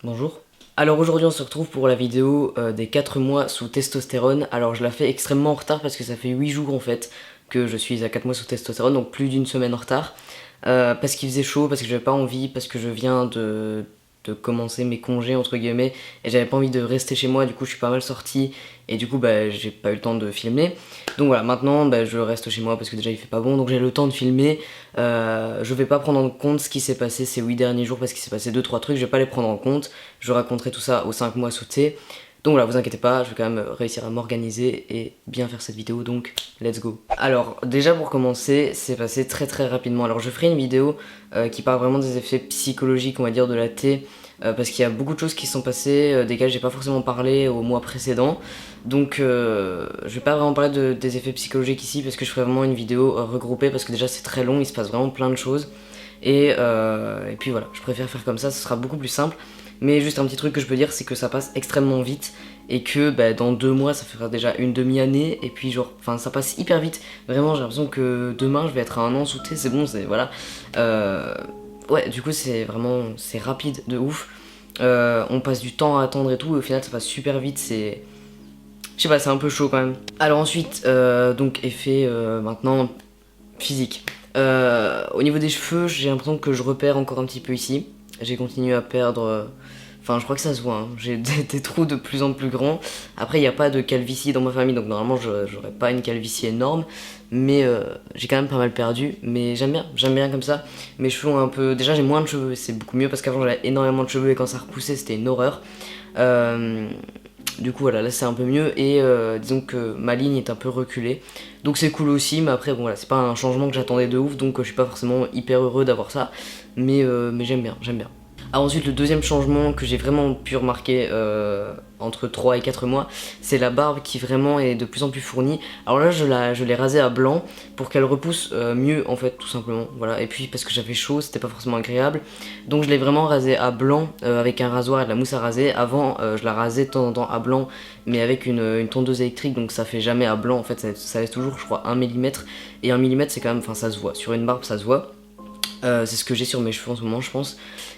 Bonjour. Alors aujourd'hui on se retrouve pour la vidéo des 4 mois sous testostérone. Alors je la fais extrêmement en retard parce que ça fait 8 jours en fait que je suis à 4 mois sous testostérone, donc plus d'une semaine en retard. Parce qu'il faisait chaud, parce que j'avais pas envie, parce que je viens de commencer mes congés entre guillemets et j'avais pas envie de rester chez moi, du coup je suis pas mal sorti et du coup j'ai pas eu le temps de filmer. Donc voilà, maintenant je reste chez moi parce que déjà il fait pas bon, donc j'ai le temps de filmer. Je vais pas prendre en compte ce qui s'est passé ces 8 derniers jours parce qu'il s'est passé 2-3 trucs, je vais pas les prendre en compte. Je raconterai tout ça aux 5 mois sous T. Donc voilà, vous inquiétez pas, je vais quand même réussir à m'organiser et bien faire cette vidéo, donc let's go. Alors déjà pour commencer, c'est passé très rapidement. Alors je ferai une vidéo qui parle vraiment des effets psychologiques, on va dire, de la T, parce qu'il y a beaucoup de choses qui sont passées, desquelles j'ai pas forcément parlé au mois précédent. Donc je vais pas vraiment parler des effets psychologiques ici, parce que je ferai vraiment une vidéo regroupée, parce que déjà c'est très long, il se passe vraiment plein de choses. Et puis voilà, je préfère faire comme ça, ce sera beaucoup plus simple. Mais juste un petit truc que je peux dire, c'est que ça passe extrêmement vite et que dans 2 mois ça fera déjà une demi-année et puis genre, enfin ça passe hyper vite. Vraiment j'ai l'impression que demain je vais être à 1 an sous T, c'est bon, c'est voilà. Ouais, du coup c'est vraiment, c'est rapide de ouf. On passe du temps à attendre et tout et au final ça passe super vite, c'est... Je sais pas, c'est un peu chaud quand même. Alors ensuite, donc effet maintenant physique. Au niveau des cheveux, j'ai l'impression que je repère encore un petit peu ici. J'ai continué à perdre... Enfin, je crois que ça se voit, hein. J'ai des trous de plus en plus grands. Après, il n'y a pas de calvitie dans ma famille, donc normalement, j'aurais pas une calvitie énorme. Mais j'ai quand même pas mal perdu. Mais j'aime bien comme ça. Mes cheveux ont un peu... Déjà, j'ai moins de cheveux, c'est beaucoup mieux parce qu'avant, j'avais énormément de cheveux et quand ça repoussait, c'était une horreur. Du coup voilà, là c'est un peu mieux et disons que ma ligne est un peu reculée. Donc c'est cool aussi, mais après bon voilà, c'est pas un changement que j'attendais de ouf, donc je suis pas forcément hyper heureux d'avoir ça. Mais j'aime bien, j'aime bien. Alors ensuite le deuxième changement que j'ai vraiment pu remarquer entre 3 et 4 mois, c'est la barbe qui vraiment est de plus en plus fournie. Alors là je l'ai rasée à blanc pour qu'elle repousse mieux en fait tout simplement. Voilà. Et puis parce que j'avais chaud, c'était pas forcément agréable. Donc je l'ai vraiment rasée à blanc avec un rasoir et de la mousse à raser. Avant je la rasais de temps en temps à blanc mais avec une tondeuse électrique, donc ça fait jamais à blanc en fait, ça laisse toujours je crois 1 mm. Et 1 mm c'est quand même, enfin ça se voit, sur une barbe ça se voit. C'est ce que j'ai sur mes cheveux en ce moment je pense.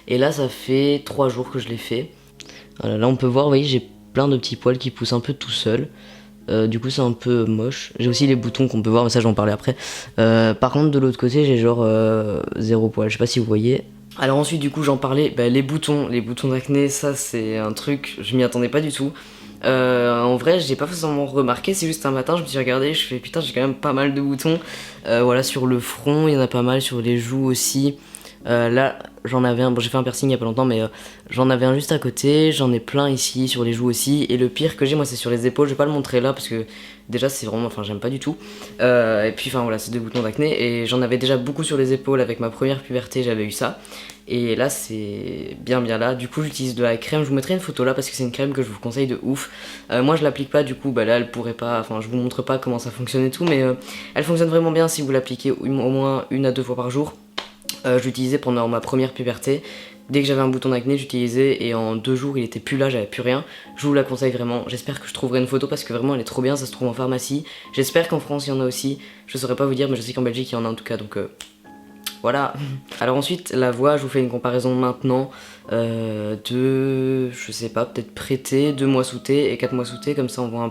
Et là ça fait 3 jours que je l'ai fait. Voilà, là on peut voir, vous voyez j'ai plein de petits poils qui poussent un peu tout seul. Du coup c'est un peu moche. J'ai aussi les boutons qu'on peut voir, mais ça j'en parlais après. Par contre de l'autre côté j'ai genre 0 poil, je sais pas si vous voyez. Alors ensuite du coup j'en parlais, les boutons d'acné, ça c'est un truc, je m'y attendais pas du tout. En vrai j'ai pas forcément remarqué, c'est juste un matin je me suis regardé, je fais putain j'ai quand même pas mal de boutons. Voilà, sur le front il y en a pas mal, sur les joues aussi. Là j'en avais un, bon j'ai fait un piercing il y a pas longtemps mais j'en avais un juste à côté, j'en ai plein ici sur les joues aussi. Et le pire que j'ai moi c'est sur les épaules, je vais pas le montrer là parce que déjà c'est vraiment, enfin j'aime pas du tout. Et puis enfin voilà, c'est 2 boutons d'acné et j'en avais déjà beaucoup sur les épaules avec ma première puberté, j'avais eu ça. Et là c'est bien là, du coup j'utilise de la crème, je vous mettrai une photo là parce que c'est une crème que je vous conseille de ouf. Moi je l'applique pas du coup, là elle pourrait pas, enfin je vous montre pas comment ça fonctionne et tout, mais elle fonctionne vraiment bien si vous l'appliquez au moins 1 à 2 fois par jour. Je l'utilisais pendant ma première puberté. Dès que j'avais un bouton d'acné, j'utilisais et en 2 jours il était plus là, j'avais plus rien. Je vous la conseille vraiment. J'espère que je trouverai une photo parce que vraiment elle est trop bien, ça se trouve en pharmacie. J'espère qu'en France il y en a aussi. Je saurais pas vous dire, mais je sais qu'en Belgique il y en a en tout cas, donc voilà. Alors ensuite la voix, je vous fais une comparaison maintenant de, je sais pas, peut-être pré-T, 2 mois sous T et 4 mois sous T, comme ça on voit un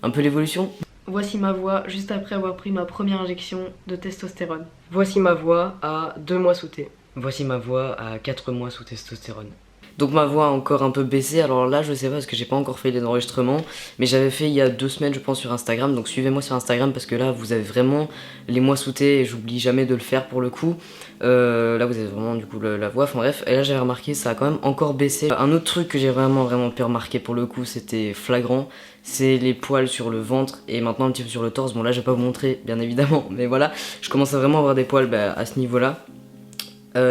peu l'évolution. Voici ma voix juste après avoir pris ma première injection de testostérone. Voici ma voix à 2 mois sous T. Voici ma voix à 4 mois sous testostérone. Donc ma voix a encore un peu baissé, alors là je sais pas parce que j'ai pas encore fait les enregistrements, mais j'avais fait il y a 2 semaines je pense sur Instagram, donc suivez-moi sur Instagram parce que là vous avez vraiment les mois sous T et j'oublie jamais de le faire pour le coup. Là vous avez vraiment du coup la voix, enfin bref, et là j'avais remarqué ça a quand même encore baissé. Un autre truc que j'ai vraiment pu remarquer pour le coup, c'était flagrant, c'est les poils sur le ventre et maintenant un petit peu sur le torse. Bon là je vais pas vous montrer bien évidemment, mais voilà, je commence à vraiment avoir des poils à ce niveau là.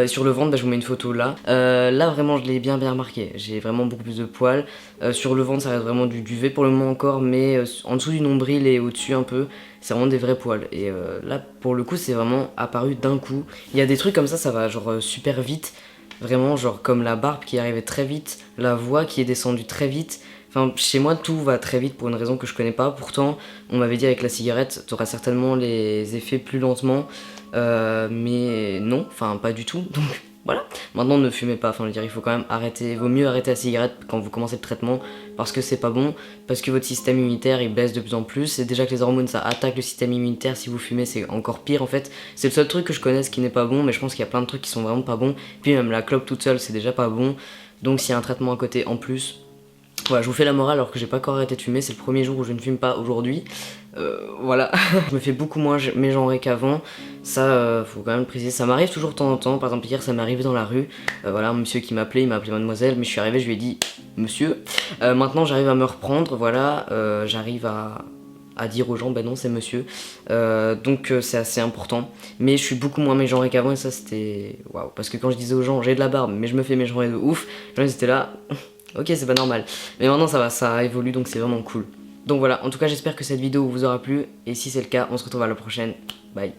Sur le ventre, je vous mets une photo là. Là vraiment je l'ai bien remarqué. J'ai vraiment beaucoup plus de poils. Sur le ventre ça reste vraiment du V pour le moment encore, mais en dessous du nombril et au-dessus un peu, c'est vraiment des vrais poils. Et là pour le coup c'est vraiment apparu d'un coup. Il y a des trucs comme ça va genre super vite. Vraiment genre comme la barbe qui arrivait très vite, la voix qui est descendue très vite. Enfin, chez moi, tout va très vite pour une raison que je connais pas. Pourtant, on m'avait dit avec la cigarette, t'auras certainement les effets plus lentement. Mais non, enfin pas du tout. Donc voilà. Maintenant ne fumez pas, enfin je veux dire il faut quand même arrêter, il vaut mieux arrêter la cigarette quand vous commencez le traitement parce que c'est pas bon, parce que votre système immunitaire il baisse de plus en plus, et déjà que les hormones ça attaque le système immunitaire, si vous fumez c'est encore pire en fait. C'est le seul truc que je connaisse qui n'est pas bon, mais je pense qu'il y a plein de trucs qui sont vraiment pas bons, puis même la clope toute seule c'est déjà pas bon, donc s'il y a un traitement à côté en plus, voilà, je vous fais la morale alors que j'ai pas encore arrêté de fumer, c'est le premier jour où je ne fume pas aujourd'hui. Voilà, je me fais beaucoup moins mégenrer qu'avant, ça faut quand même le préciser, ça m'arrive toujours de temps en temps, par exemple hier ça m'est arrivé dans la rue, voilà un monsieur qui m'appelait, il m'a appelé mademoiselle, mais je suis arrivé, je lui ai dit monsieur, maintenant j'arrive à me reprendre, voilà, j'arrive à dire aux gens bah non c'est monsieur, donc c'est assez important, mais je suis beaucoup moins mégenré qu'avant et ça c'était waouh, parce que quand je disais aux gens j'ai de la barbe mais je me fais mégenrer de ouf, les gens étaient là ok c'est pas normal, mais maintenant ça va, ça évolue donc c'est vraiment cool. Donc voilà, en tout cas j'espère que cette vidéo vous aura plu, et si c'est le cas, on se retrouve à la prochaine, bye.